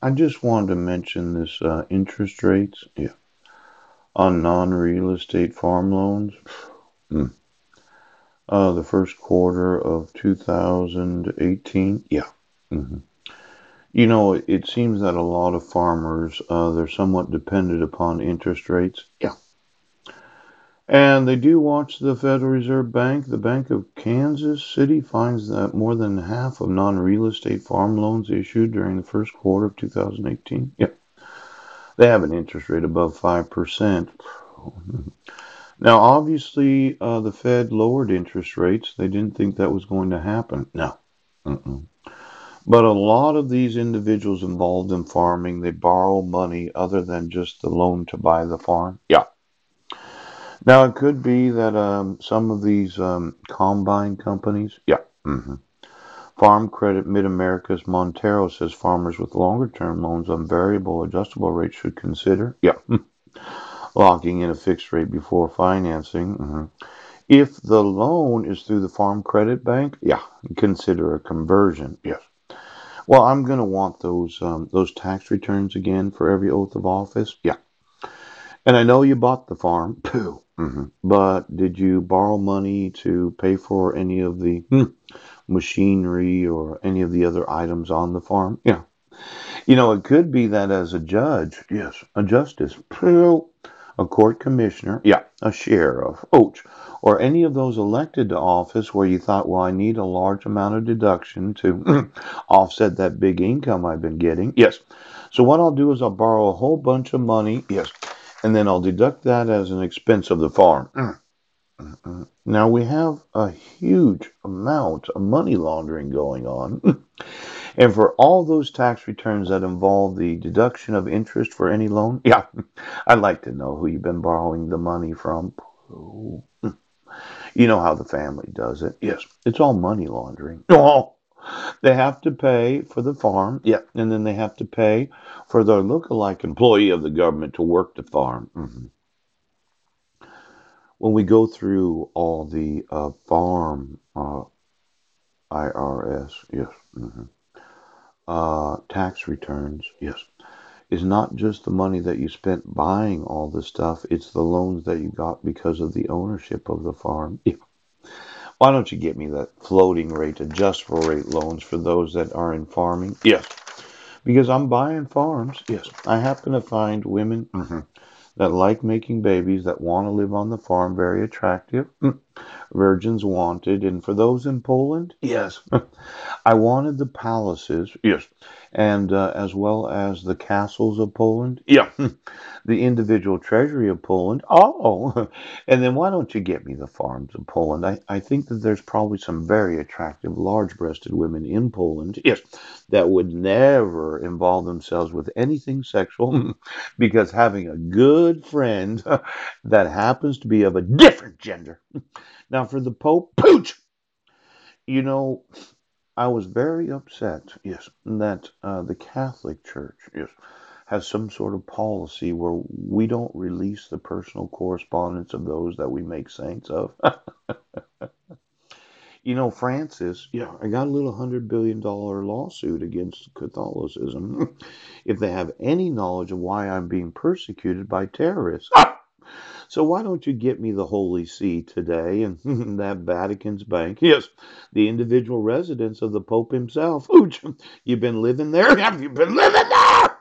I just wanted to mention this interest rates, yeah, on non-real estate farm loans. Mm. The first quarter of 2018, yeah. hmm it seems that a lot of farmers, they're somewhat dependent upon interest rates. Yeah. And they do watch the Federal Reserve Bank. The Bank of Kansas City finds that more than half of non-real estate farm loans issued during the first quarter of 2018, yeah, they have an interest rate above 5%. Now, obviously, the Fed lowered interest rates. They didn't think that was going to happen. No. Mm-mm. But a lot of these individuals involved in farming, they borrow money other than just the loan to buy the farm. Yeah. Now, it could be that some of these combine companies, yeah. Farm Credit Mid America's Montero says farmers with longer term loans on variable adjustable rates should consider, yeah, locking in a fixed rate before financing. If the loan is through the Farm Credit Bank, yeah, consider a conversion. Yes. Well, I'm going to want those tax returns again for every oath of office. Yeah. And I know you bought the farm, pooh. But did you borrow money to pay for any of the machinery or any of the other items on the farm? Yeah. It could be that as a judge, yes, a justice, a court commissioner, yeah, a sheriff, or any of those elected to office where you thought, well, I need a large amount of deduction to offset that big income I've been getting. Yes. So what I'll do is I'll borrow a whole bunch of money, yes, and then I'll deduct that as an expense of the farm. Now we have a huge amount of money laundering going on. And for all those tax returns that involve the deduction of interest for any loan, yeah, I'd like to know who you've been borrowing the money from. You know how the family does it. Yes, it's all money laundering. Oh, they have to pay for the farm, yeah, and then they have to pay for the look-alike employee of the government to work the farm. When we go through all the farm IRS, yes, tax returns, yes, is not just the money that you spent buying all the stuff, it's the loans that you got because of the ownership of the farm. Yeah. Why don't you get me that floating rate, adjustable rate loans for those that are in farming? Yes. Because I'm buying farms. Yes. I happen to find women that like making babies that want to live on the farm very attractive. Virgins wanted. And for those in Poland, yes. I wanted the palaces, yes, and as well as the castles of Poland, yeah, the individual treasury of Poland. Oh, and then why don't you get me the farms of Poland? I think that there's probably some very attractive, large-breasted women in Poland, yes, that would never involve themselves with anything sexual because having a good friend that happens to be of a different gender. Now, for the Pope, pooch, you know, I was very upset, yes, that the Catholic Church, yes, has some sort of policy where we don't release the personal correspondence of those that we make saints of. Francis, yeah, I got a little $100 billion lawsuit against Catholicism if they have any knowledge of why I'm being persecuted by terrorists. So why don't you get me the Holy See today and that Vatican's bank? Yes, the individual residence of the Pope himself. Ooch, you've been living there? Have you been living there?